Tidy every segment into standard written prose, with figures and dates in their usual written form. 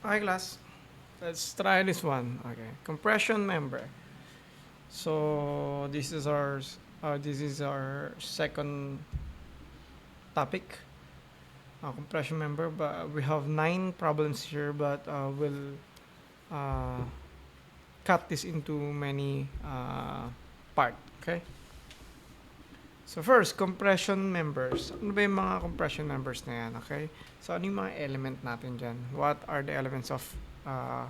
Hi class, let's try this one. Okay, compression member. So this is our second topic, compression member. But we have 9 problems here, but we'll uh, cut this into many part. Okay. So first, compression members. Ano ba yung mga compression members na yan? Okay. So ano yung mga element natin dyan? What are the elements of uh,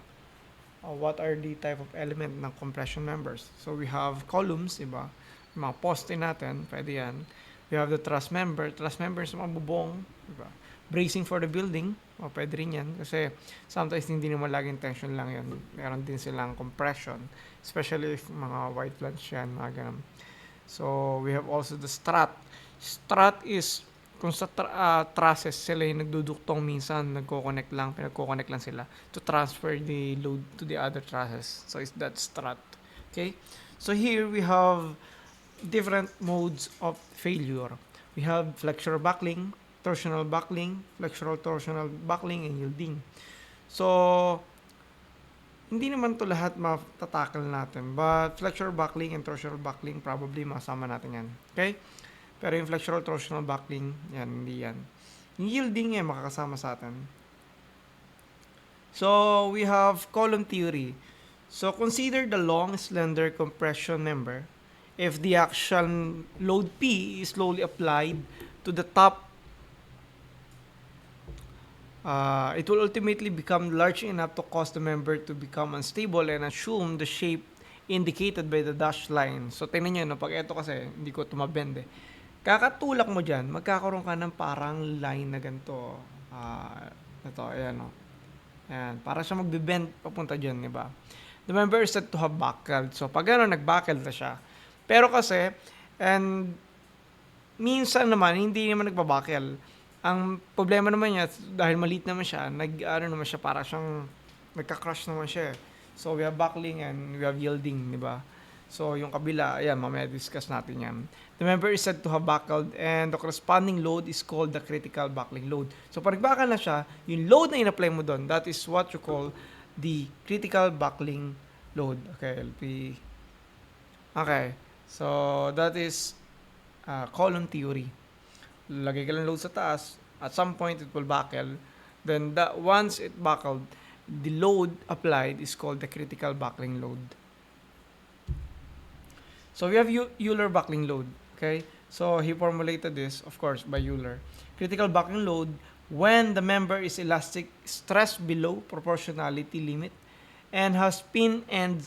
what are the type of element ng compression members. So we have columns, diba? Yung mga poste natin, pwede yan. We have the truss member. Truss member sa mga bubong, diba? Bracing for the building, pwede rin yan. Kasi sometimes hindi naman laging tension lang yan. Meron din silang compression. Especially if mga white plants yan, mga ganun. So we have also the strut. Strut is kung sa trusses sila yung nagduduktong minsan, pinagko-connect lang sila to transfer the load to the other trusses. So it's that strut. Okay? So here we have different modes of failure. We have flexural buckling, torsional buckling, flexural torsional buckling, and yielding. So, hindi naman to lahat matatakal natin. But flexural buckling and torsional buckling, probably masama natin yan. Okay? Pero yung flexural torsional buckling, yan, hindi yan. Yung yielding yan, makakasama sa atin. So, we have column theory. So, consider the long, slender compression member. If the actual load P is slowly applied to the top, it will ultimately become large enough to cause the member to become unstable and assume the shape indicated by the dashed line. So, tingnan nyo, no, pag ito kasi, hindi ko tumabend eh. Kakatulak mo dyan, magkakaroon ka ng parang line na ganito. Ito, ayan o. Ayan, para siya magbe-bend papunta dyan, di ba? The member is said to have buckled. So, pag gano'n, nag-buckled na siya. Pero kasi, and minsan naman, hindi naman nagbabuckle. Ang problema naman niya, dahil maliit naman siya, naman siya, para siyang, nagka-crush naman siya. So, we have buckling and we have yielding, di ba? So, yung kabila, ayan, mamaya discuss natin yan. The member is said to have buckled and the corresponding load is called the critical buckling load. So, pag buckle na siya, yung load na in-apply mo doon, that is what you call the critical buckling load. Okay, LP. Okay, so that is column theory. Lagay ka lang load sa taas, at some point it will buckle. Then, once it buckled, the load applied is called the critical buckling load. So we have Euler buckling load. Okay, so he formulated this, of course, by Euler. Critical buckling load when the member is elastic, stress below proportionality limit, and has pin ends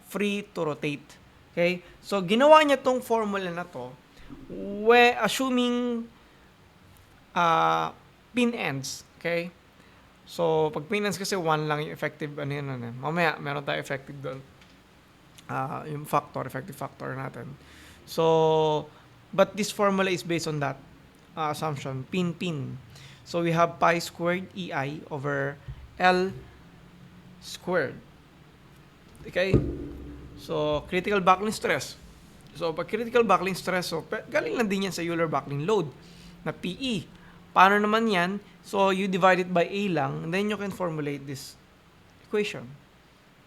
free to rotate. Okay, so ginawa niya tong formula na to, assuming pin ends. Okay, so pag pin ends kasi 1 lang yung effective mamaya meron tayo effective doon. Yung effective factor natin. So, but this formula is based on that assumption, pin. So, we have pi squared EI over L squared. Okay? So, critical buckling stress. So, pag critical buckling stress, so, galing lang din yan sa Euler buckling load na PE. Paano naman yan? So, you divide it by A lang, and then you can formulate this equation.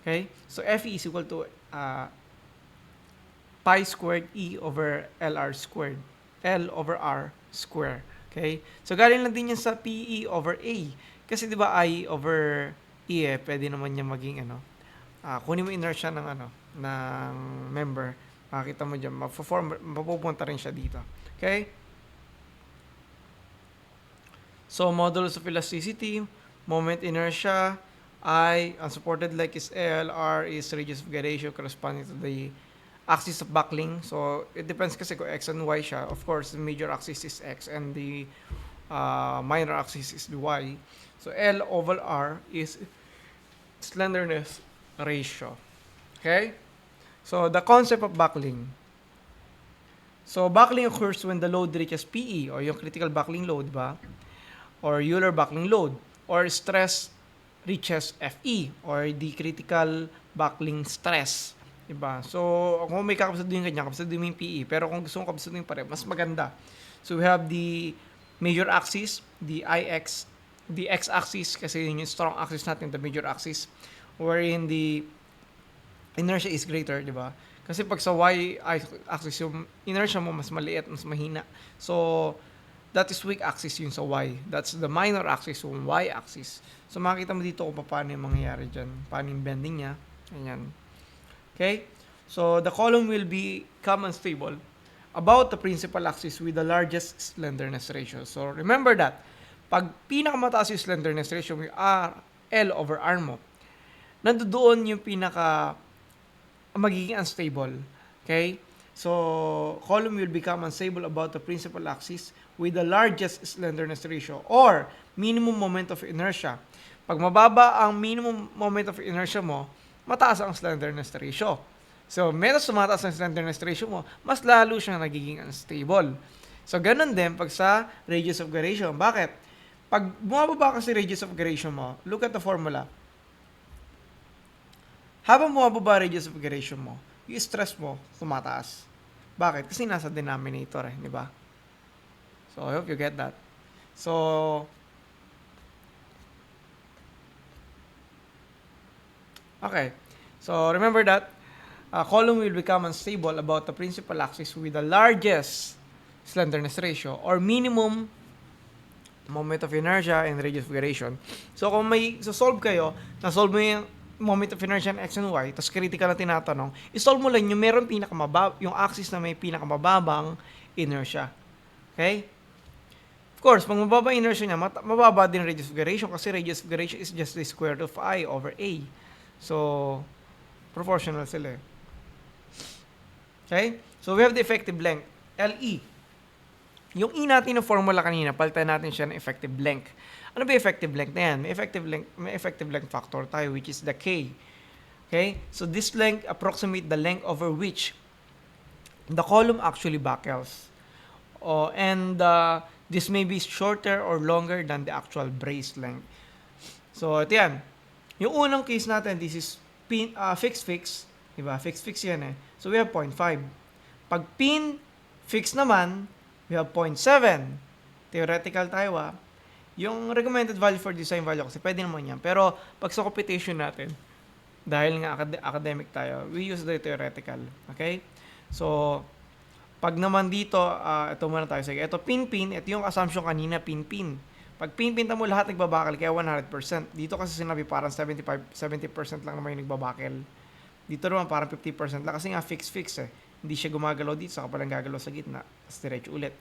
Okay? So, FE is equal to pi squared E over LR squared. L over R square. Okay? So, galing lang din yan sa PE over A. Kasi, di ba, I over E pwede naman niya maging, kunin mo inertia ng, ng member. Makikita mo dyan, mapupunta rin siya dito. Okay? So, modulus of elasticity, moment inertia, I, unsupported leg is L, R is radius of gyration corresponding to the axis of buckling. So, it depends kasi kung X and Y siya. Of course, the major axis is X and the minor axis is the Y. So, L over R is slenderness ratio. Okay? So, the concept of buckling. So, buckling occurs when the load reaches PE or yung critical buckling load ba? Or Euler buckling load or stress reaches FE or the critical buckling stress. Diba? So, kung may kakabsaduhin kanya, kabsaduhin mo yung PE. Pero kung gusto mong kabsaduhin pare, mas maganda. So, we have the major axis, the IX the x-axis, kasi yun yung strong axis natin, the major axis, wherein the inertia is greater, di ba? Kasi pag sa y-axis, yung inertia mo mas maliit, mas mahina. So, that is weak axis yun sa y. That's the minor axis, yung y-axis. So, makikita mo dito kung paano yung mangyayari dyan. Paano yung bending niya. Ayan. Okay? So, the column will become unstable about the principal axis with the largest slenderness ratio. So, remember that. Pag pinakamataas yung slenderness ratio, yung L over R mo, nandoon yung magiging unstable. Okay? So, column will become unstable about the principal axis with the largest slenderness ratio or minimum moment of inertia. Pag mababa ang minimum moment of inertia mo, mataas ang slenderness ratio. So, meron tumataas ang slenderness ratio mo, mas lalo siyang nagiging unstable. So, ganun din pag sa radius of gyration. Bakit? Pag bumababa kasi radius of gyration mo, look at the formula. Habang bumababa radius of gyration mo, yung stress mo tumataas. Bakit? Kasi nasa denominator di ba? So, I hope you get that. So, okay. So, remember that a column will become unstable about the principal axis with the largest slenderness ratio or minimum moment of inertia and radius of gyration. So, kung may solve kayo, na-solve mo yung moment of inertia ng x and y, tapos critical na tinatanong, isolve mo lang yung meron yung axis na may pinakamababang inertia. Okay? Of course, pag mababa inertia niya, mababa din radius of gyration kasi radius of gyration is just the square root of I over A. So, proportional sila. Okay? So, we have the effective length, LE. Yung E natin ng formula kanina, palitan natin siya ng effective length. Ano ba effective length na yan? May effective length factor tayo, which is the K. Okay? So, this length approximate the length over which the column actually buckles. And this may be shorter or longer than the actual brace length. So, ito yan. Yung unang case natin, this is fix. Diba? Fix yan eh. So, we have 0.5. Pag pin fix naman, we have 0.7. Theoretical tayo Yung recommended value for design value kasi pwede naman yan. Pero pag sa computation natin, dahil nga academic tayo, we use the theoretical. Okay? So, pag naman dito, ito muna tayo. Sige, ito pin-pin. Ito yung assumption kanina, pin-pin. Pag pin-pin mo lahat nagbabakal, kaya 100%. Dito kasi sinabi parang 70% lang naman yung nagbabakal. Dito naman parang 50% lang kasi nga fix eh. Hindi siya gumagalaw dito, saka palang gagalaw sa gitna. Tapos diretso ulit.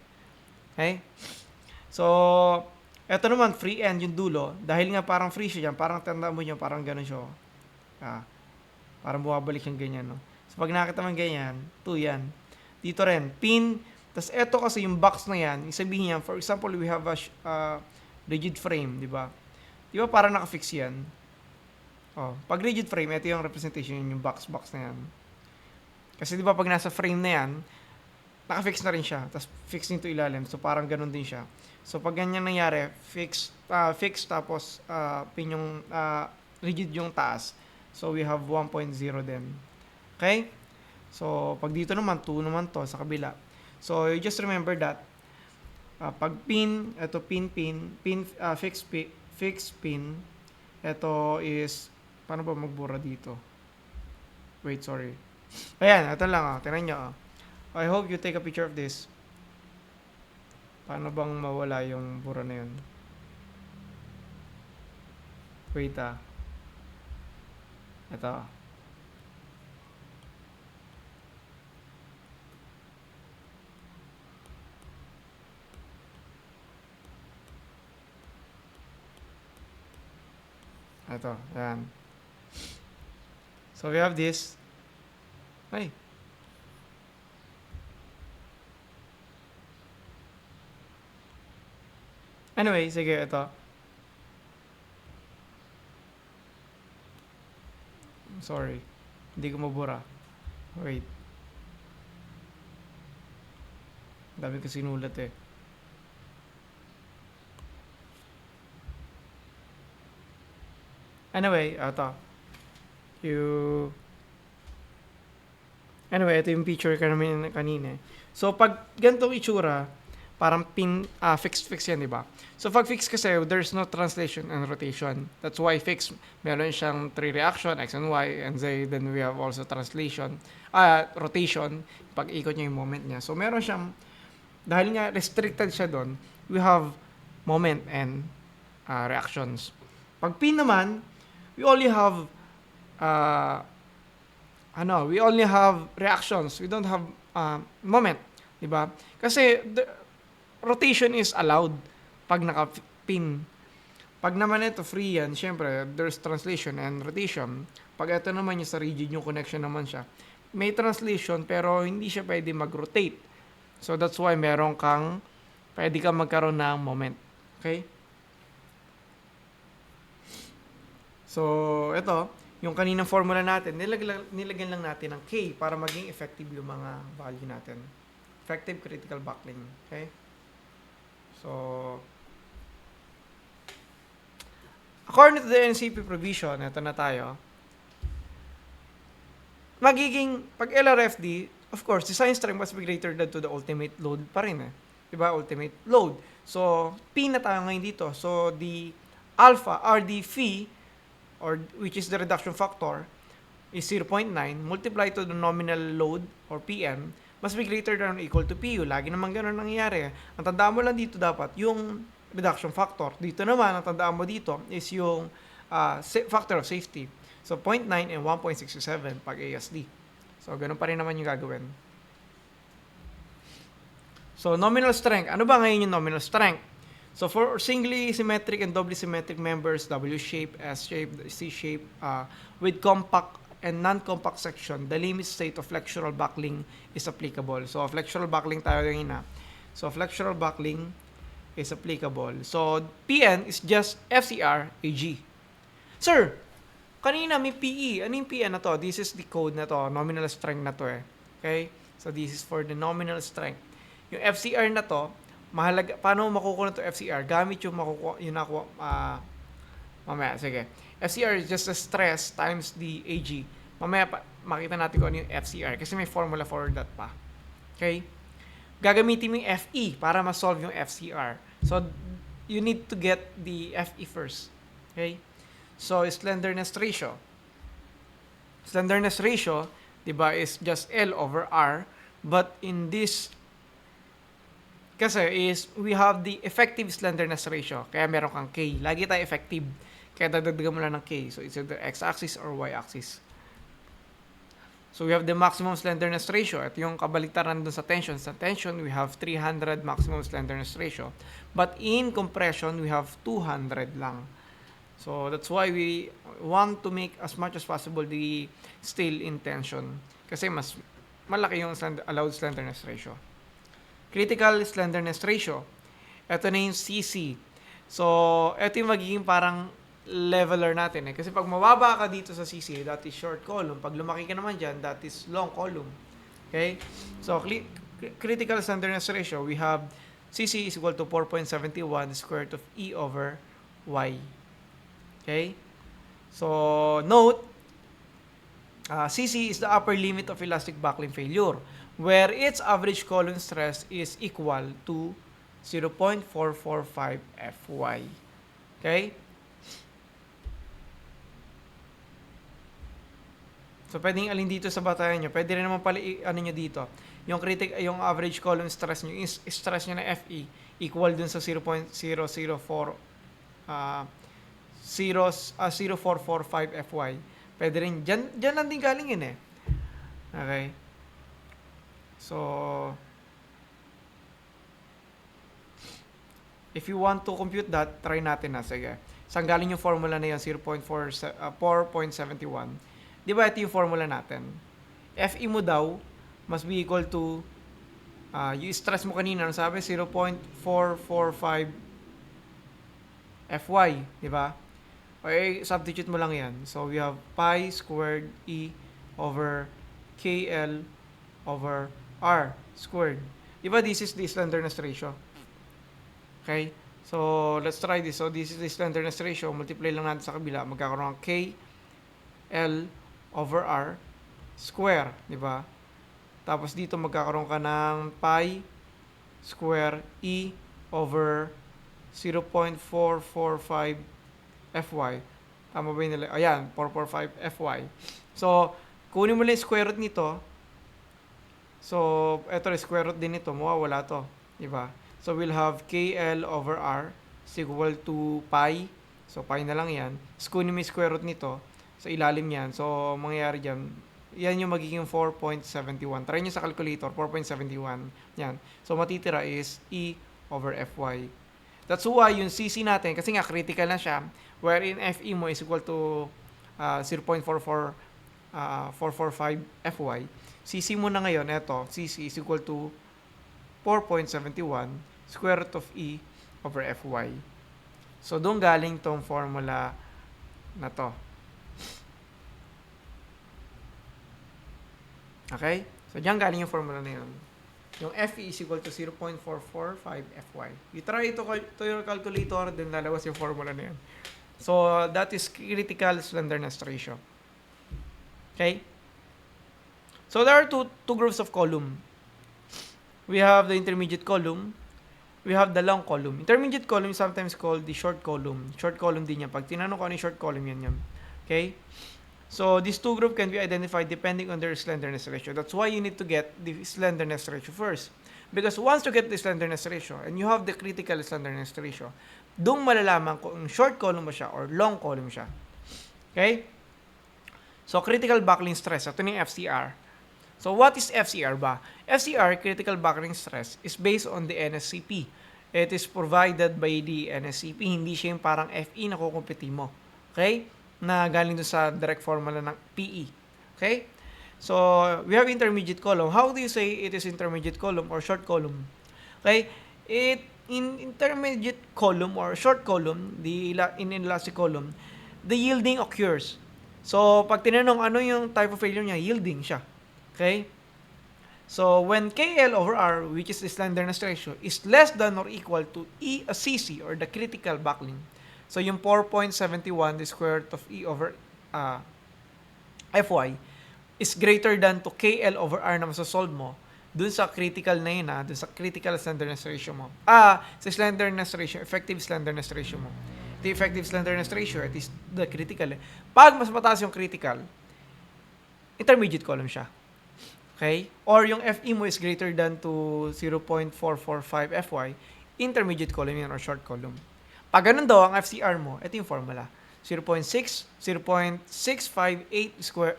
Okay? So, eto naman, free end yung dulo. Dahil nga parang free siya dyan, parang tanda mo nyo, parang gano'n siya. Parang bumabalik yung ganyan, no? So, pag nakita mo ganyan, 2 yan. Dito rin, pin. Tapos eto kasi yung box na yan, isabihin yan, for example, we have a rigid frame, di ba? Di ba parang naka-fix yan? Pag rigid frame, ito yung representation, yung box na yan. Kasi di ba pag nasa frame na yan, naka-fix na rin siya. Tapos fix nito ilalim. So parang ganun din siya. So pag ganyan nangyari, fix tapos pin yung rigid yung taas. So we have 1.0 din. Okay? So pag dito naman, 2 naman to sa kabila. So you just remember that pag pin, ito fix pin, ito is, paano ba magbura dito? Wait, sorry. Ayan, ito lang tingnan nyo I hope you take a picture of this. Paano bang mawala yung bura na yun? Wait ito yan. So we have this. Anyway, sige, ito. Sorry. Hindi ko mabura. Wait. Dami ko sinulat eh. Anyway, ito. Anyway, ito yung picture kanina. So, pag ganitong itsura, parang fixed yan, di ba? So pag fixed kasi, there's no translation and rotation. That's why fixed, meron siyang 3 reaction, X and Y, and Z. Then we have also translation, rotation, pag ikot niya yung moment niya. So meron siyang, dahil nga restricted siya doon, we have moment and reactions. Pag pin naman, we only have we only have reactions. We don't have moment, 'di ba? Kasi the rotation is allowed pag naka-pin. Pag naman ito free yan, syempre there's translation and rotation. Pag ito naman yung sa rigid yung connection naman siya, may translation pero hindi siya pwede mag-rotate. So that's why pwede kang magkaroon ng moment. Okay? So ito, yung kaninang formula natin, nilagyan lang natin ng K para maging effective yung mga value natin. Effective critical backlink. Okay? So, according to the NCP provision, ito na tayo, magiging, pag LRFD, of course, design strength must be greater than to the ultimate load pa rin eh. Diba? Ultimate load. So, P na tayo ngayon dito. So, the alpha, or the phi, or which is the reduction factor, is 0.9 multiplied to the nominal load, or PM, must be greater than or equal to PU. Lagi naman ganun nangyayari. Ang tandaan mo lang dito dapat, yung reduction factor. Dito naman, ang tandaan mo dito is yung factor of safety. So, 0.9 and 1.67 pag ASD. So, ganun pa rin naman yung gagawin. So, nominal strength. Ano ba ngayon yung nominal strength? So, for singly symmetric and doubly symmetric members, W-shape, S-shape, C-shape, with compact and non-compact section, the limit state of flexural buckling is applicable. So, flexural buckling tayo ngayon na. So, flexural buckling is applicable. So, PN is just FCR AG. Sir, kanina may PE. Ano yung PN na to? This is the code na to. Nominal strength na to eh. Okay? So, this is for the nominal strength. Yung FCR na to, mahalaga, paano makukuha to FCR? Gamit yung mamaya, sige. FCR is just the stress times the AG. Mamaya makita natin kung ano yung FCR kasi may formula for that pa. Okay? Gagamitin mo yung FE para ma-solve yung FCR. So, you need to get the FE first. Okay? So, slenderness ratio. Slenderness ratio, diba, is just L over R. But in this kasi is we have the effective slenderness ratio. Kaya meron kang K. Lagi tayo effective. Kaya dadagdagan mo lang ng K. So, it's either x-axis or y-axis. So, we have the maximum slenderness ratio. At yung kabaliktaran dun sa tension. Sa tension, we have 300 maximum slenderness ratio. But in compression, we have 200 lang. So, that's why we want to make as much as possible the steel in tension. Kasi mas malaki yung allowed slenderness ratio. Critical slenderness ratio. Ito na yung CC. So, ito yung magiging parang leveler natin eh. Kasi pag mababa ka dito sa CC, that is short column. Pag lumaki ka naman dyan, that is long column. Okay? So, critical slenderness ratio, we have CC is equal to 4.71 square root of E over Y. Okay? So, note, CC is the upper limit of elastic buckling failure, where its average column stress is equal to 0.445 Fy. Okay? So, pwedeng alin dito sa batayan nyo. Pwede rin naman pala nyo dito. Yung average column stress nyo, stress nyo na Fe, equal dun sa 0.004 0445 Fy. Pwede rin. Dyan lang din galing yun eh. Okay? So, if you want to compute that, try natin na. Sige. Saan galing yung formula na yun? 4.71. Di ba ito yung formula natin? Fe mo daw must be equal to, yung stress mo kanina, ano sabi? 0.445 Fy. Di ba? Okay, substitute mo lang yan. So, we have pi squared E over KL over R squared. Diba this is the slenderness ratio? Okay? So, let's try this. So, this is the slenderness ratio. Multiply lang natin sa kabila. Magkakaroon ng KL over R square. Diba? Tapos dito magkakaroon ka ng pi square E over 0.445 Fy. Tama ba yun nila? Ayan, 445 Fy. So, kunin mo lang yung square root nito. So, eto rin, square root din nito. Mawawala to. Diba? So, we'll have KL over R is equal to pi. So, pi na lang yan. So, kunin mo yung square root nito. So, ilalim yan. So, mangyayari dyan, yan yung magiging 4.71. Try nyo sa calculator, 4.71. Yan. So, matitira is E over Fy. That's why yung CC natin, kasi nga critical na siya, wherein Fe mo is equal to 0.445 Fy. CC mo na ngayon, eto, CC is equal to 4.71 square root of E over Fy. So, doon galing tong formula na to. Okay? So, diyan galing yung formula na yun. Yung Fe is equal to 0.445 Fy. You try ito to your calculator, then lalabas yung formula na yun. So, that is critical slenderness ratio. Okay? So, there are two groups of column. We have the intermediate column. We have the long column. Intermediate column is sometimes called the short column. Short column din yan. Pag tinanong ko ano yung short column, yan. Okay? So, these two groups can be identified depending on their slenderness ratio. That's why you need to get the slenderness ratio first. Because once you get the slenderness ratio, and you have the critical slenderness ratio, doon malalaman kung short column ba siya or long column siya. Okay? So, critical buckling stress. Ito yung FCR. So, what is FCR ba? FCR, critical buckling stress, is based on the NSCP. It is provided by the NSCP. Hindi siya yung parang FE na kukumpiti mo. Okay? Na galing doon sa direct formula ng PE. Okay? So, we have intermediate column. How do you say it is intermediate column or short column? Okay? In intermediate column or short column, in inelastic column, the yielding occurs. So, pag tinanong ano yung type of failure niya, yielding siya. Okay? So, when KL over R, which is the slenderness ratio, is less than or equal to CC or the critical buckling. So, yung 4.71, the square root of E over Fy, is greater than to KL over R na masasolve mo, dun sa critical na yun, dun sa critical slenderness ratio mo. Sa slenderness ratio, effective slenderness ratio mo. The effective slenderness ratio, it is the critical. Pag mas mataas yung critical, intermediate column siya. Okay? Or yung Fe mo is greater than to 0.445 Fy, intermediate column yan or short column. Pag ganun daw ang FCR mo, ito yung formula. 0.658 square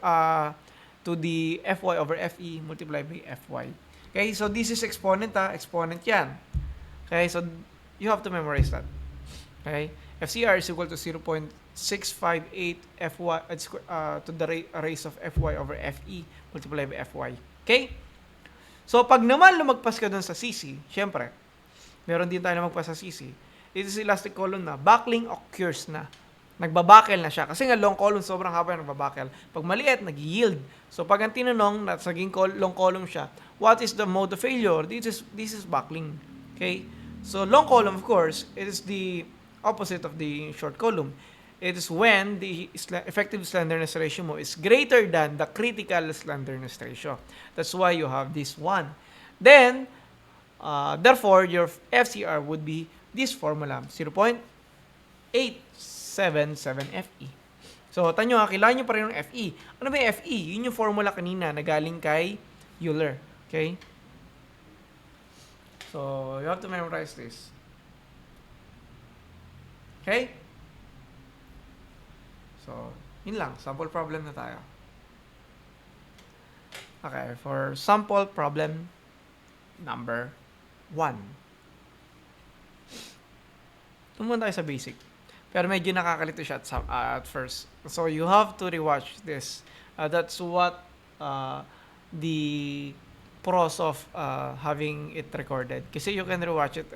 to the Fy over Fe multiplied by Fy. Okay? So, this is exponent exponent yan. Okay? So, you have to memorize that. Okay? FCR is equal to 0.658 Fy to the raise of Fy over Fe multiplied by Fy. Okay? So, pag naman lumagpas ka dun sa CC, syempre, meron din tayo lumagpas sa CC. It is elastic column na. Buckling occurs na. Nagbabakel na siya. Kasi nga long column, sobrang haba yung nagbabakel. Pag maliit, nag-yield. So, pag ang tinanong, naging long column siya, what is the mode of failure? This is buckling. Okay? So, long column, of course, it is the opposite of the short column. It is when the effective slenderness ratio mo is greater than the critical slenderness ratio. That's why you have this one. Then, therefore, your FCR would be this formula, 0.877 Fe. So, tanyo kailangan nyo pa rin yung Fe. Ano ba yung Fe? Yun yung formula kanina na galing kay Euler. Okay? So, you have to memorize this. Okay? So, yun lang. Sample problem na tayo. Okay, for sample problem number 1. Tumunta tayo sa basic. Pero medyo nakakalito siya at first. So, you have to rewatch this. That's what the pros of having it recorded. Kasi you can rewatch it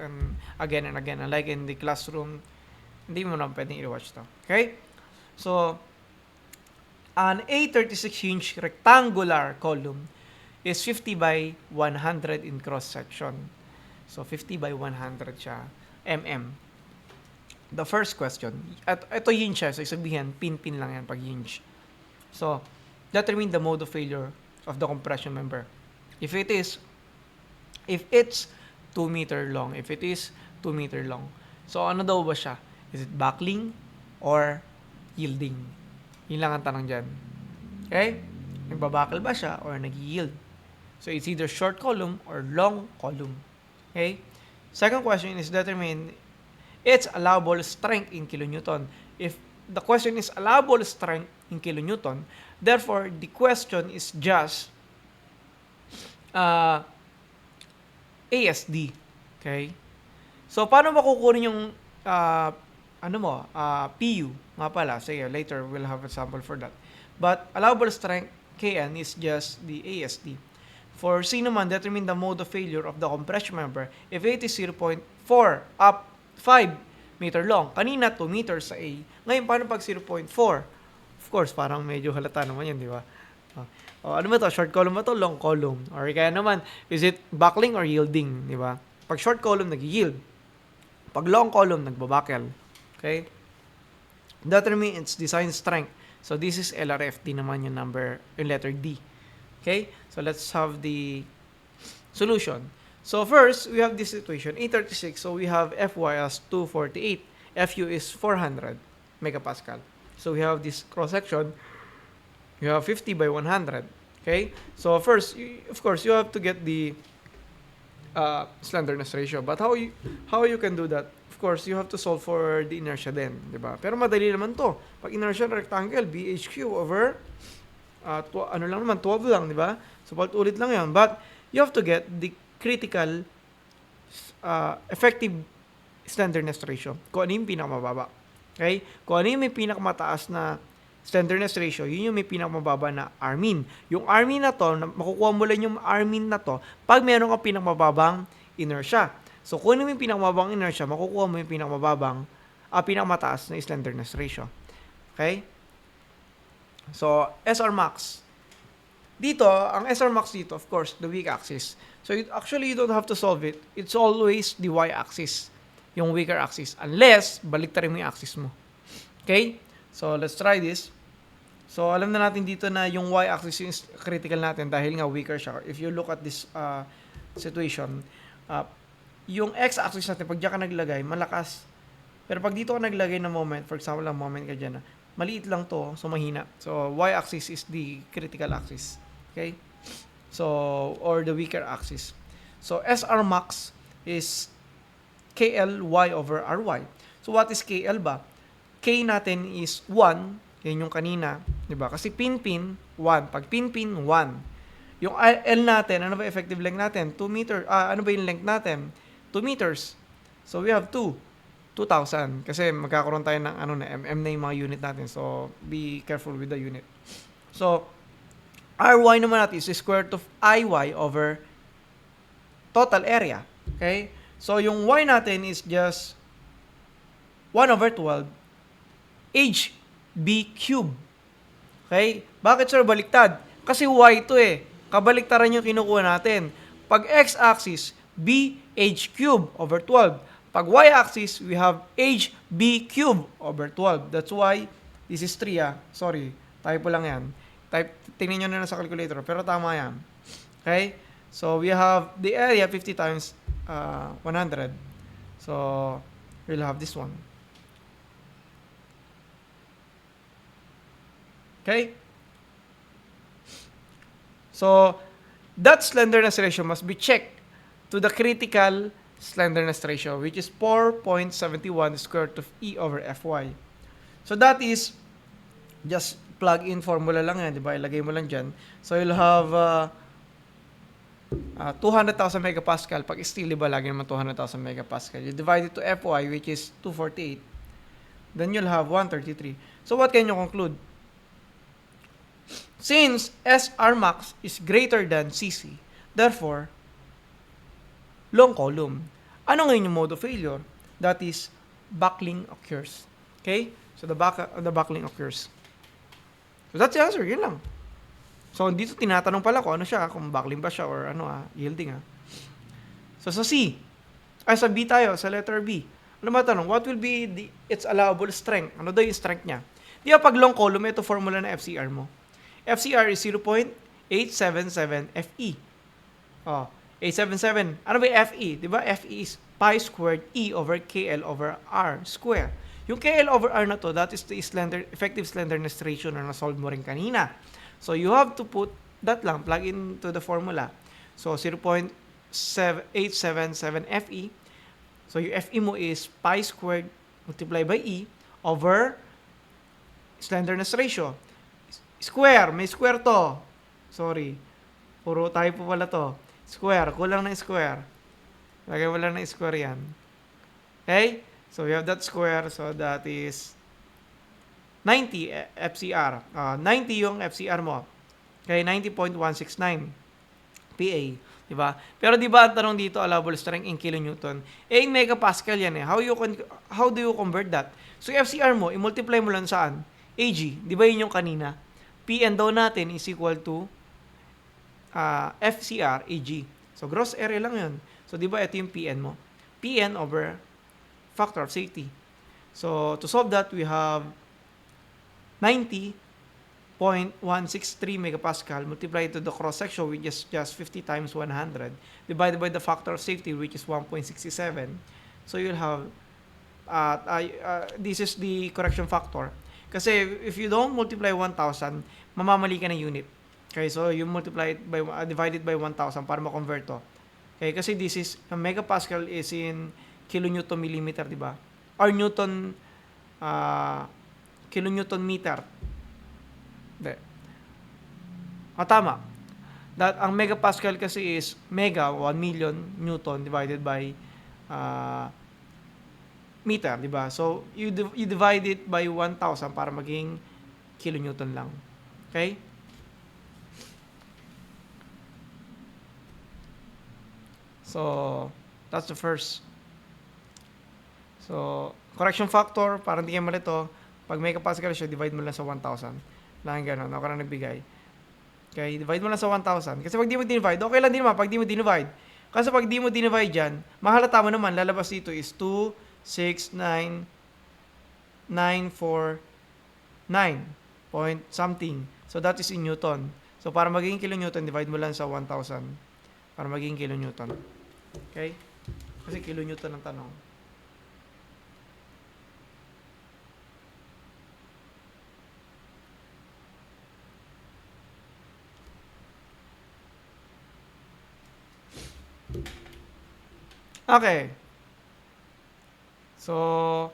again and again. Unlike in the classroom, hindi mo na pwedeng i-rewatch to. Okay? So, an A36-inch rectangular column is 50 by 100 in cross-section. So, 50 by 100 siya, mm. The first question, ito inch siya, so isabihin, pin-pin lang yan pag inch. So, determine the mode of failure of the compression member. If it's 2 meter long. If it is 2 meter long. So, ano daw ba siya? Is it buckling or yielding? Yun lang ang tanong dyan. Okay? Nagbabakal ba siya or nag-yield? So, it's either short column or long column. Okay? Second question is determine its allowable strength in kilonewton. If the question is allowable strength in kilonewton, therefore, the question is just ASD. Okay? So, paano makukunin yung PU? Nga pala, sige, later we'll have a sample for that. But allowable strength Kn is just the ASD. For C naman, determine the mode of failure of the compression member if it is 0.4 up 5 meter long. Kanina, 2 meters sa A. Ngayon, paano pag 0.4? Of course, parang medyo halata naman yan, di ba? Ano ba to? Short column ba to? Long column? Or kaya naman, is it buckling or yielding? Di ba? Pag short column, nag-yield. Pag long column, nagbabuckle. Okay? Determine its design strength. So, this is LRFD naman yung number, yung letter D. Okay? So, let's have the solution. So, first, we have this situation, 836. So, we have Fy as 248. Fu is 400 megapascal. So, we have this cross-section. You have 50 by 100. Okay? So, first, of course, you have to get the slenderness ratio. But how you can do that? Of course, you have to solve for the inertia din, di ba? Pero madali naman to. Pag inertia rectangle, BHQ over 12 lang, di ba? So, ulit lang yan. But, you have to get the critical effective slenderness ratio. Kung ano yung pinakamababa. Okay? Kung ano yung may pinakamataas na slenderness ratio, yun yung may pinakamababa na R-mean. Yung R-mean na to, makukuha mo lang yung R-mean na to pag meron kang pinakamababang inertia. So, kung ano yung pinakamababang inertia, makukuha mo yung pinakamataas na slenderness ratio. Okay? So, SR max. Dito, ang SR max dito, of course, the weak axis. So, actually, you don't have to solve it. It's always the y-axis, yung weaker axis. Unless, baliktarin mo yung axis mo. Okay? So, let's try this. So, alam na natin dito na yung y-axis yung critical natin dahil nga weaker siya. If you look at this situation, yung x-axis natin, pag diyan ka naglagay, malakas. Pero pag dito ka naglagay ng moment, for example, lang moment ka dyan, maliit lang to, so mahina. So, y-axis is the critical axis. Okay? So, or the weaker axis. So, SR max is KL y over RY. So, what is KL ba? K natin is 1, yan yung kanina, di ba? Kasi pin-pin, 1. Pag pin-pin, 1. Yung L natin, ano ba effective length natin? 2 meter. Ano ba yung length natin? 2 meters. So, we have 2,000. Kasi magkakaroon tayo ng mm na yung mga unit natin. So, be careful with the unit. So, RY naman natin is the square root of IY over total area. Okay? So, yung Y natin is just 1 over 12 HB cube. Okay? Bakit, sir, baliktad? Kasi Y to eh. Kabaliktaran yung kinukuha natin. Pag x-axis, BH cube over 12. Pag y-axis, we have HB cube over 12. That's why, this is 3 Sorry, typo lang yan. Tingnan nyo na sa calculator, pero tama yan. Okay? So, we have the area 50 times 100. So, we'll have this one. Okay? So, that slenderness ratio must be checked to the critical slenderness ratio, which is 4.71 square root of E over Fy. So, that is, just plug in formula lang yan, di ba? Ilagay mo lang dyan. So, you'll have 200,000 megapascal. Pag steel, di ba? Lagi naman 200,000 megapascal. You divide it to Fy, which is 248. Then, you'll have 133. So, what can you conclude? Since SR max is greater than CC, therefore, long column. Ano ngayon yung mode of failure? That is, buckling occurs. Okay? So, the buckling occurs. So, that's the answer. Yun lang. So, dito tinatanong pala ko ano siya, kung buckling ba siya or yielding. So, sa C. Sa B tayo, sa letter B. Ano ba tanong? What will be its allowable strength? Ano daw yung strength niya? Di ba pag long column, ito formula na FCR mo. FCR is 0.877 FE. 877. Ano ba yung FE? Di ba? FE is pi squared E over KL over R square. Yung KL over R na to, that is the effective slenderness ratio na nasolve mo rin kanina. So, you have to put that lang, plug into the formula. So, 0.877 FE. So, yung FE mo is pi squared multiplied by E over slenderness ratio. Square, may square to. Sorry. Puro typo pala to. Square, kulang na square. Lagay mo lang na square yan. Okay? So, we have that square. So, that is 90 FCR. 90 yung FCR mo. Okay, 90.169 PA. Diba? Pero diba ang tanong dito, allowable strength in kilonewton? In megapascal yan eh. How do you convert that? So, FCR mo, i-multiply mo lang saan? AG. Diba yun yung kanina? PN daw natin is equal to FCR AG. So, gross area lang yun. So, diba ito yung PN mo? PN over factor of safety. So, to solve that, we have 90.163 megapascal multiplied to the cross section, which is just 50 times 100, divided by the factor of safety, which is 1.67. So you'll have this is the correction factor. Kasi if you don't multiply 1,000, mamamali ka ng unit. Okay, so you multiply it by divided by 1,000 para ma-convert to. Okay, kasi this is megapascal is in kilonewton millimeter, di ba? Or newton kilonewton meter. Hindi. Tama. That ang megapascal kasi is mega 1 million newton divided by meter, di ba? So you divide it by 1,000 para maging kilonewton lang. Okay? So that's the first. So correction factor, para hindi kayo malito, pag megapascal siya, divide mo lang sa 1,000. Lang gano'n. Ako na nagbigay. Okay? Divide mo lang sa 1,000. Kasi pag di mo divide, okay lang din naman pag di mo divide. Kasi pag di mo divide dyan, mahalata mo naman, lalabas dito is 2, 6, 9, 9, 4, 9 point something. So that is in Newton. So para maging kilonewton, divide mo lang sa 1,000. Para maging kilonewton. Okay? Kasi kilonewton ang tanong. Okay. So,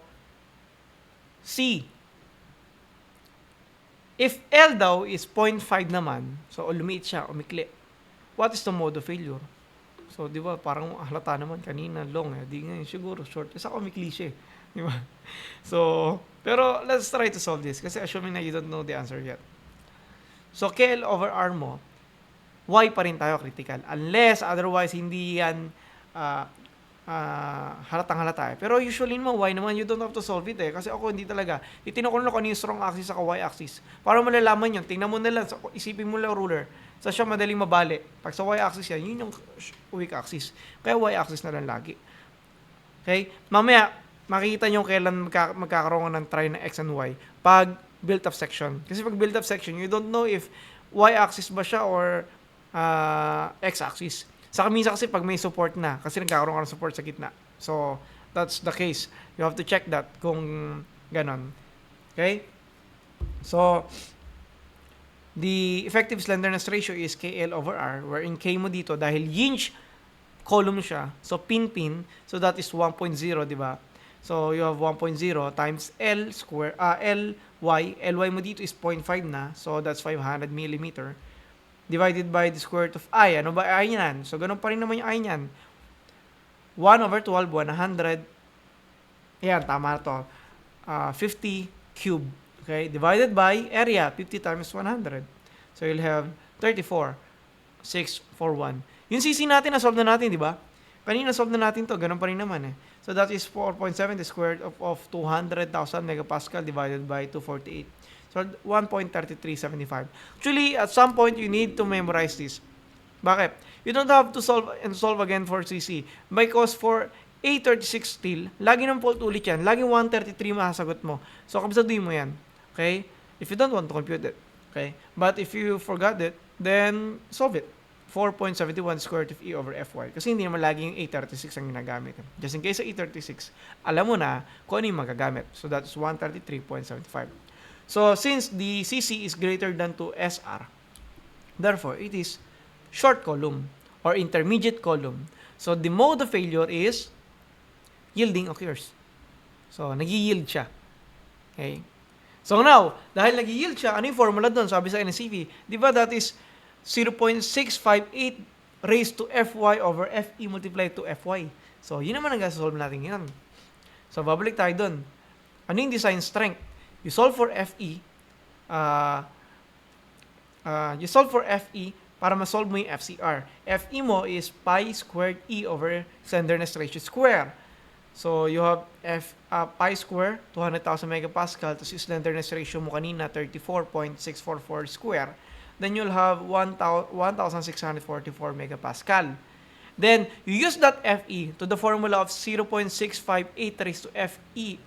C. If L daw is 0.5 naman, so lumiit siya, umikli, what is the mode of failure? So, di ba, parang halata naman kanina, long eh. Di ngayon, siguro short. Isa umikli siya eh. Di ba? So, pero let's try to solve this kasi assuming na you don't know the answer yet. So, KL over R mo, Y pa rin tayo critical. Unless, otherwise, hindi yan halatang halata eh. Pero usually naman, Y naman, you don't have to solve it eh. Kasi ako hindi talaga. Itinok ko lang kung ano yung strong axis sa Y axis. Para malalaman yun, tingnan mo na lang, isipin mo lang ruler. Sa siya madaling mabali. Pag sa Y axis yan, yun yung weak axis. Kaya Y axis na lang lagi. Okay? Mamaya, makikita nyo kailan magkakaroon ng try ng X and Y. Pag built-up section. Kasi pag built-up section, you don't know if Y axis ba siya or X axis. Sa minsan kasi pag may support na, kasi nagkakaroon ka ng support sa gitna. So, that's the case. You have to check that kung ganon. Okay? So, the effective slenderness ratio is KL over R, wherein K mo dito, dahil hinge column siya, so pin-pin, so that is 1.0, di ba? So, you have 1.0 times L square, Ly mo dito is 0.5 na, so that's 500 millimeter. Divided by the square root of I. Ano ba I niyan? So, ganun pa rin naman yung I niyan. 1 over 12, 100. Ayan, tama na to. 50 cube. Okay? Divided by area, 50 times 100. So, you'll have 34, 641. Yung CC natin, na-solve na natin, di ba? Kanina solve na natin to, ganun pa rin naman eh. So, that is 4.7, the square root of 200,000 megapascal divided by 248. So, 1.3375. Actually, at some point, you need to memorize this. Bakit? You don't have to solve again for CC. Because for A36 still, lagi ng fault ulit yan. Laging 133 masasagot mo. So, kabsaduhin mo yan. Okay? If you don't want to compute it. Okay? But if you forgot it, then solve it 4.71 square root of E over Fy. Kasi hindi naman lagi yung A36 ang ginagamit. Just in case sa A36, alam mo na kung ano yung magagamit. So that's 133.75. So since the CC is greater than to SR, therefore it is short column or intermediate column. So the mode of failure is yielding occurs. So nag-yield siya. Okay? So now, dahil nag-yield siya, ano yung formula doon? Sabi sa NSCV, di ba that is 0.658 raised to Fy over Fe multiplied to Fy. So, yun naman ang gasolve natin yan. So, babalik tayo doon. Ano yung design strength? You solve for Fe, para ma-solve mo yung FCR. Fe mo is pi squared E over slenderness ratio square. So, you have pi square, 200,000 megapascal, tapos yung slenderness ratio mo kanina, 34.644 square. Then, you'll have 1,644 megapascal. Then, you use that Fe to the formula of 0.658 raised to Fy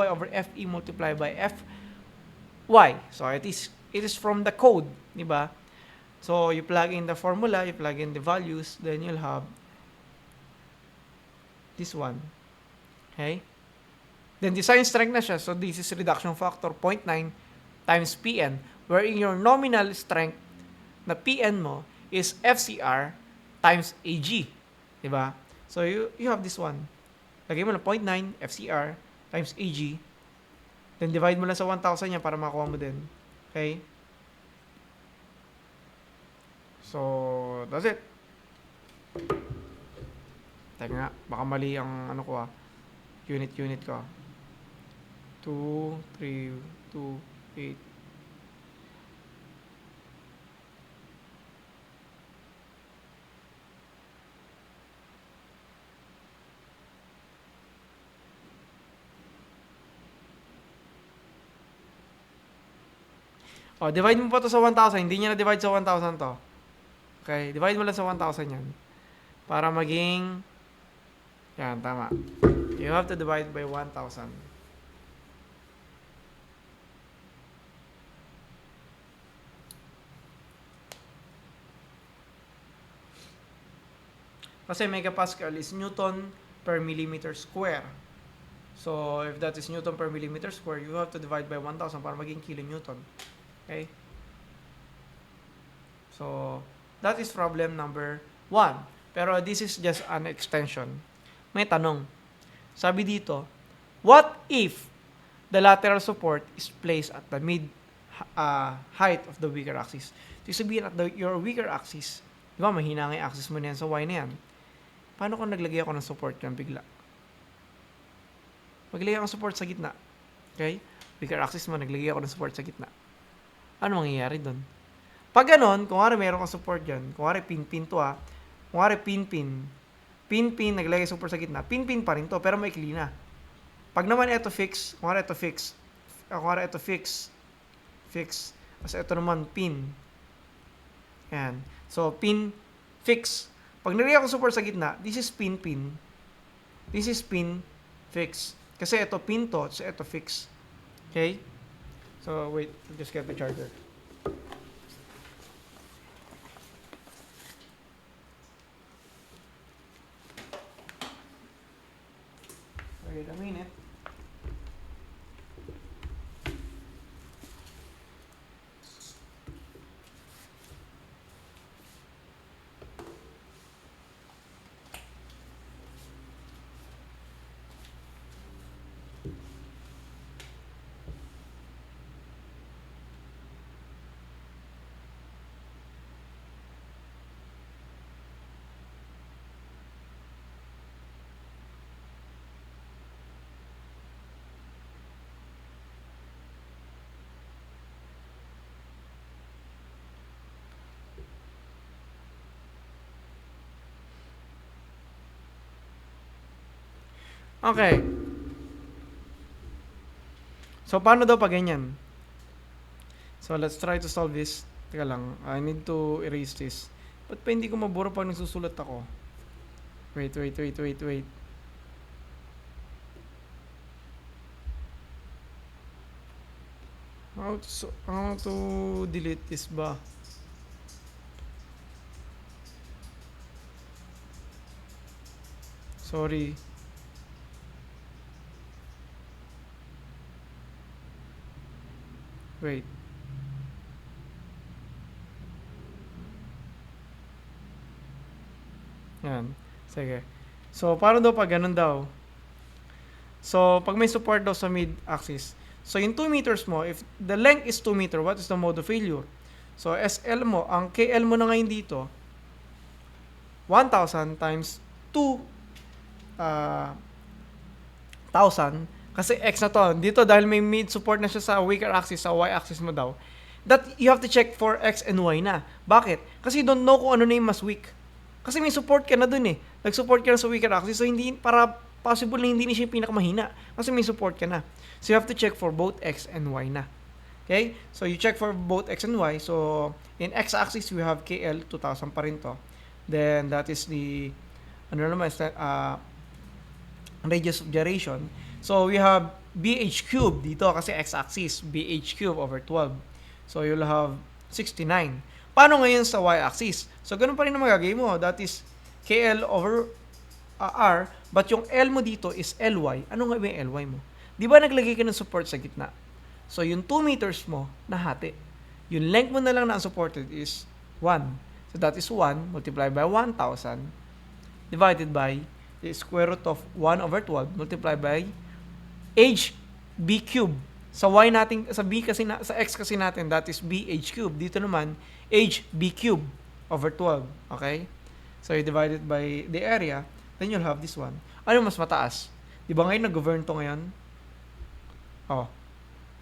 over Fe multiplied by Fy. So, it is from the code, di ba? So, you plug in the formula, you plug in the values, then you'll have this one. Okay? Then design strength na siya. So this is reduction factor 0.9 times Pn, wherein your nominal strength na Pn mo is FCR times Ag. Diba? So you have this one. Lagay mo na 0.9 FCR times Ag. Then divide mo lang sa 1,000 yan para makuha mo din. Okay? So that's it. Teka nga, baka mali ang ano ko unit ko. 2, 3, 2, 8. Divide mo pa to sa 1,000. Hindi niya na-divide sa 1,000 to. Okay, divide mo lang sa 1,000 yan. Para maging, yan, tama. You have to divide by 1,000. Kasi megapascal is Newton per millimeter square. So, if that is Newton per millimeter square, you have to divide by 1,000 para maging kilonewton. Okay? So, that is problem number 1. Pero this is just an extension. May tanong. Sabi dito, what if the lateral support is placed at the mid height of the weaker axis? So, sabihin at your weaker axis, di ba, mahina nga yung axis mo na yan sa Y na yan. Paano kung naglagay ako ng support yan bigla? Maglagay ako ng support sa gitna. Okay? Weaker axis mo, naglagay ako ng support sa gitna. Ano mangyayari doon? Pag ganon, kung wari meron kang support dyan, kung wari pin-pin to kung wari pin-pin, naglagay support sa gitna, pin-pin pa rin to, pero maikli na. Pag naman ito fix, kung wari ito fix, kasi ito naman pin. Yan. So, pin, fix. Pag nilagay ako support sa gitna, this is pin-pin. This is pin, fix. Kasi ito pin to, so ito fix. Okay? So, wait, I'll just get the charger. Wait a minute. Okay. So, paano daw pag ganyan? So, let's try to solve this. Teka lang, I need to erase this. Ba't pa hindi ko maburo pag nagsusulat ako? Wait. How to delete this ba? Sorry. Wait. Yan. Sige. So, paano daw pag ganun daw? So, pag may support daw sa mid-axis, so yung 2 meters mo, if the length is 2 meter, what is the mode of failure? So, SL mo, ang KL mo na ngayon dito, 1,000 times 2 1,000 kasi X na to. Dito dahil may mid support na siya sa weaker axis, sa Y axis mo daw, that you have to check for X and Y na. Bakit? Kasi you don't know kung ano na yung mas weak. Kasi may support ka na dun eh. Nag-support ka na sa weaker axis, so hindi, para possible na hindi na siya yung pinakamahina. Kasi may support ka na. So you have to check for both X and Y na. Okay? So you check for both X and Y. So in X axis, we have KL, 2,000 pa rin to. Then that is the, ano naman, radius of gyration. So we have BH cube dito kasi x-axis, BH cube over 12. So you'll have 69. Paano ngayon sa y-axis? So ganun pa rin ang magagawin mo. That is KL over R, but yung L mo dito is LY. Ano nga ba yung LY mo? Di ba naglagay ka ng support sa gitna? So yung 2 meters mo, nahati. Yung length mo na lang na unsupported is 1. So that is 1 multiplied by 1,000 divided by the square root of 1 over 12 multiplied by h b cube. Sa y natin, sa b kasi sa x kasi natin, that is b h cube. Dito naman h b cube over 12. Okay? So you divide it by the area, then you'll have this one. Ano mas mataas? Di ba ngayon nag-govern to ngayon? Oh.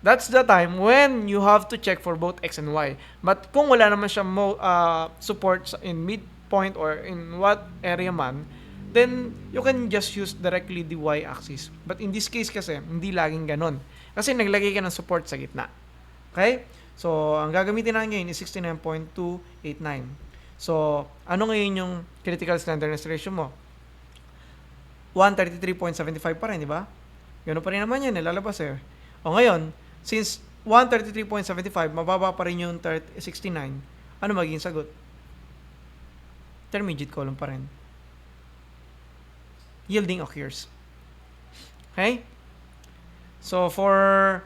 That's the time when you have to check for both x and y. But kung wala naman siya support in midpoint or in what area man, then you can just use directly the y-axis. But in this case kasi, hindi laging ganon. Kasi naglagay ka ng support sa gitna. Okay? So, ang gagamitin natin ngayon is 69.289. So, ano ngayon yung critical slenderness ratio mo? 133.75 pa rin, di ba? Ganun pa rin naman yan, lalabas eh. O ngayon, since 133.75, mababa pa rin yung 69, ano magiging sagot? Intermediate column pa rin. Yielding occurs. Okay? So, for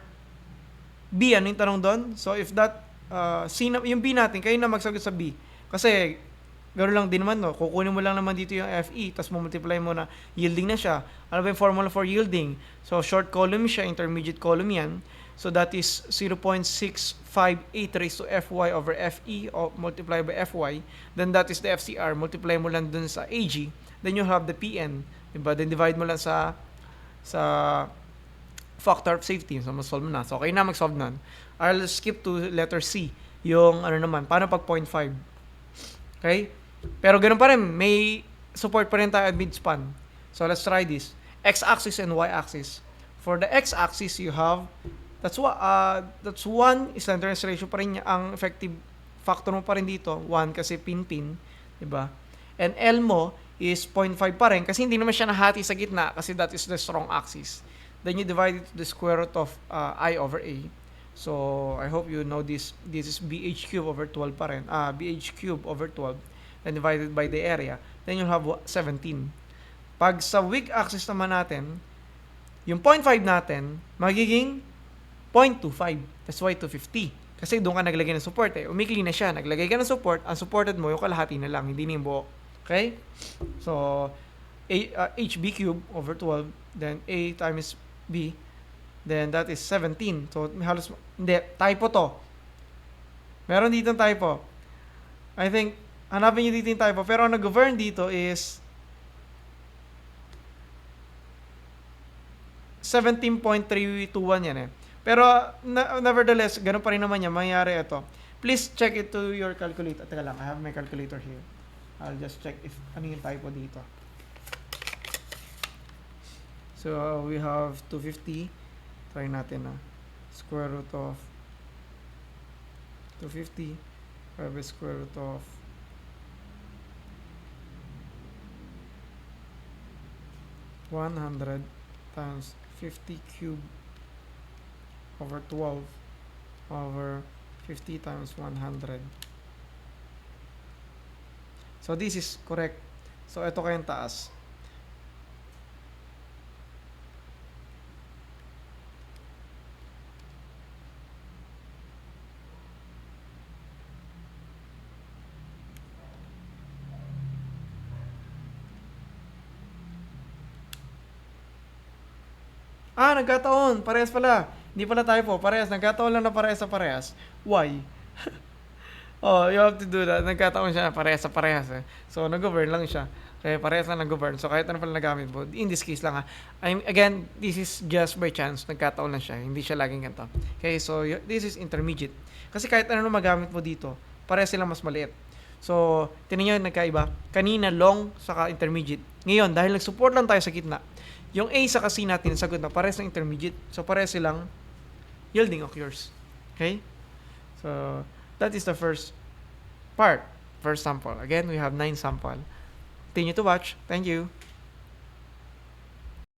B, ano yung tanong doon? So, if that, C na, yung B natin, kayo na magsagot sa B. Kasi, gano'n lang din naman, no? Kukunin mo lang naman dito yung FE, tapos multiply mo na, yielding na siya. Ano ba yung formula for yielding? So, short column siya, intermediate column yan. So, that is 0.658 raised to Fy over Fe, or multiply by Fy. Then, that is the FCR. Multiply mo lang dun sa AG. Then, you have the PN. Diba? Then, divide mo lang sa factor of safety. So, mag-solve mo na. So, okay na mag-solve nun. I'll skip to letter C. Yung, ano naman, paano pag 0.5? Okay? Pero ganun pa rin, may support pa rin tayo at mid-span. So, let's try this. X-axis and Y-axis. For the X-axis, you have, that's 1 slenderness ratio pa rin ang effective factor mo pa rin dito. 1 kasi pin-pin. Diba? And L mo is 0.5 pa rin kasi hindi naman siya nahati sa gitna kasi that is the strong axis. Then you divide it to the square root of I over A. So, I hope you know this. This is BH cube over 12 pa rin. BH cube over 12. Then divided by the area. Then you'll have 17. Pag sa weak axis naman natin, yung 0.5 natin, magiging 0.25. That's why 250. Kasi doon ka naglagay ng support eh. Umikli na siya. Naglagay ka ng support. Ang supported mo, yung kalahati na lang. Hindi na yung buo. Okay? So, HB cube over 12. Then A times B. Then that is 17. So, halos, hindi, typo to. Meron dito typo. I think, hanapin nyo dito yung typo. Pero ang nag-govern dito is 17.321 yan eh. Pero, nevertheless, ganun pa rin naman yan. Mangyari ito. Please check it to your calculator. Teka lang, I have my calculator here. I'll just check if ano yung typo dito. So, we have 250. Try natin na. Square root of 250 by square root of 100 times 50 cube over 12 over 50 times 100. So, this is correct. So, ito kayong taas. Nagkataon. Parehas pala. Hindi pala tayo po. Parehas. Nagkataon lang na parehas sa parehas. Why? Oh, you have to do that. Nagkataon siya na parehas sa parehas eh. So, nag-govern lang siya. Kaya parehas lang nag-govern. So, kahit ano pala nagamit mo. In this case lang ha. Again, this is just by chance. Nagkataon lang siya. Hindi siya laging ganito. Okay, so this is intermediate. Kasi kahit ano magamit mo dito, parehas silang mas maliit. So, tinan nyo nagkaiba. Kanina long, saka intermediate. Ngayon, dahil nag-support lang tayo sa gitna, yung A sa C natin, sagot na parehas ng intermediate. So, parehas silang yielding occurs. Okay? So, that is the first part. First sample. Again, we have 9 sample. Continue to watch. Thank you.